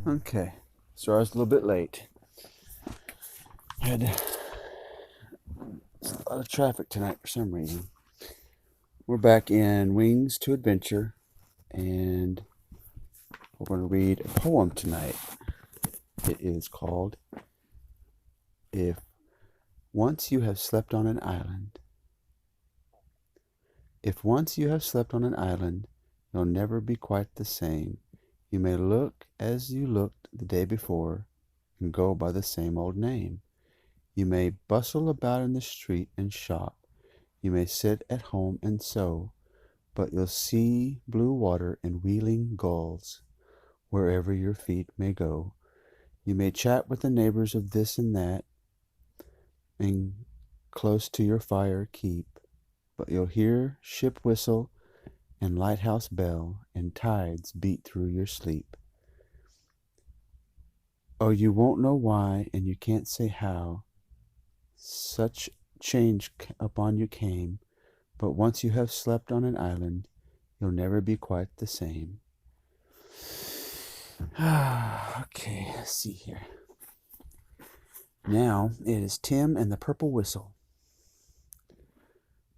Okay, so I was a little bit late. Had a lot of traffic tonight for some reason. We're back in Wings to Adventure, and we're going to read a poem tonight. It is called If Once You Have Slept on an Island. If once you have slept on an island, you'll never be quite the same. You may look as you looked the day before, and go by the same old name. You may bustle about in the street and shop. You may sit at home and sew, but you'll see blue water and wheeling gulls wherever your feet may go. You may chat with the neighbors of this and that, and close to your fire keep, but you'll hear ship whistle and lighthouse bell, and tides beat through your sleep. Oh, you won't know why, and you can't say how such change upon you came, but once you have slept on an island, you'll never be quite the same. Okay, let's see here. Now it is Tim and the Purple Whistle.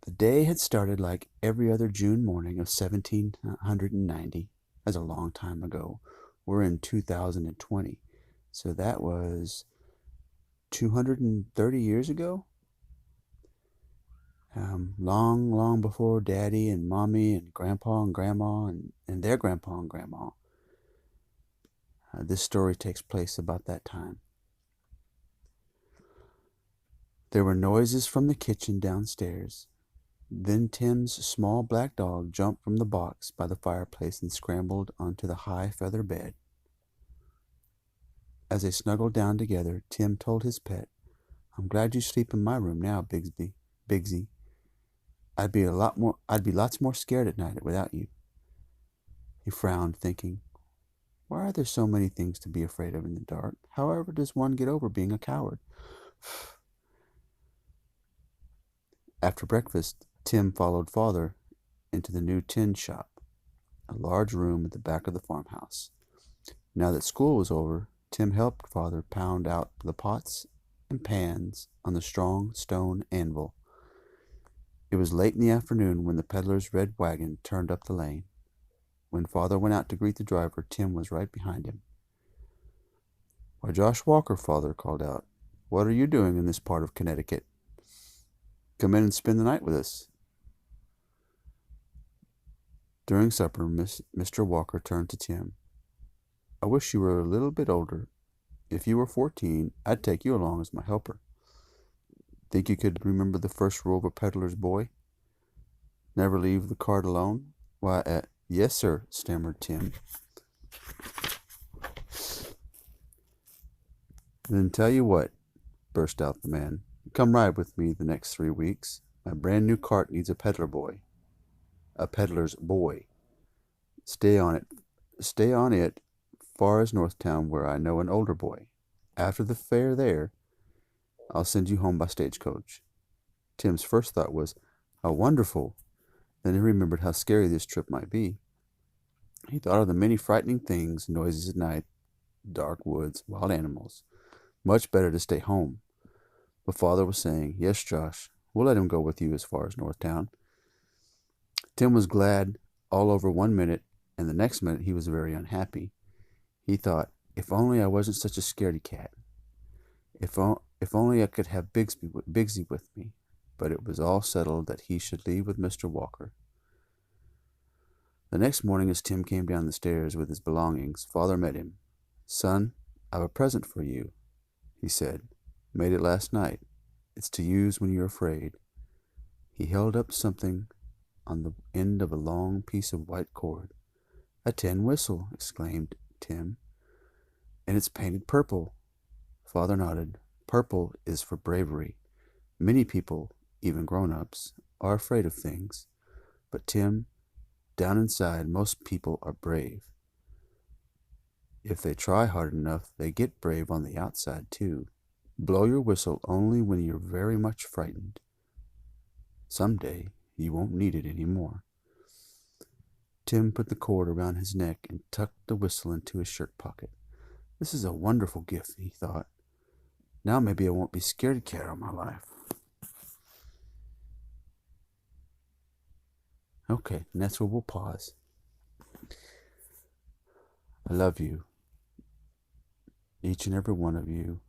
The day had started like every other June morning of 1790, as a long time ago. We're in 2020, so that was 230 years ago. Long, long before Daddy and Mommy and Grandpa and Grandma and their Grandpa and Grandma. This story takes place about that time. There were noises from the kitchen downstairs. Then Tim's small black dog jumped from the box by the fireplace and scrambled onto the high feather bed. As they snuggled down together, Tim told his pet, "I'm glad you sleep in my room now, Bigsy. I'd be lots more scared at night without you." He frowned, thinking, why are there so many things to be afraid of in the dark? However does one get over being a coward? After breakfast, Tim followed Father into the new tin shop, a large room at the back of the farmhouse. Now that school was over, Tim helped Father pound out the pots and pans on the strong stone anvil. It was late in the afternoon when the peddler's red wagon turned up the lane. When Father went out to greet the driver, Tim was right behind him. "Why, Josh Walker," Father called out. "What are you doing in this part of Connecticut? Come in and spend the night with us." During supper, Mr. Walker turned to Tim. "I wish you were a little bit older. If you were 14, I'd take you along as my helper. Think you could remember the first rule of a peddler's boy? Never leave the cart alone?" "Why, yes, sir," stammered Tim. "Then tell you what," burst out the man. "Come ride with me the next 3 weeks. My brand new cart needs a peddler's boy. Stay on it far as Northtown, where I know an older boy. After the fair there, I'll send you home by stagecoach." Tim's first thought was, "How wonderful!" Then he remembered how scary this trip might be. He thought of the many frightening things, noises at night, dark woods, wild animals. Much better to stay home. But Father was saying, "Yes, Josh, we'll let him go with you as far as Northtown." Tim was glad all over one minute, and the next minute he was very unhappy. He thought, if only I wasn't such a scaredy cat. If only I could have Bigsy with me. But it was all settled that he should leave with Mr. Walker. The next morning, as Tim came down the stairs with his belongings, Father met him. "Son, I've a present for you," he said. "Made it last night. It's to use when you're afraid." He held up something on the end of a long piece of white cord. "A tin whistle," exclaimed Tim. "And it's painted purple." Father nodded. "Purple is for bravery. Many people, even grown-ups, are afraid of things. But Tim, down inside, most people are brave. If they try hard enough, they get brave on the outside, too. Blow your whistle only when you're very much frightened. Someday, you won't need it any more." Tim put the cord around his neck and tucked the whistle into his shirt pocket. This is a wonderful gift, he thought. Now maybe I won't be scared cat all my life. Okay, and that's where we'll pause. I love you, each and every one of you.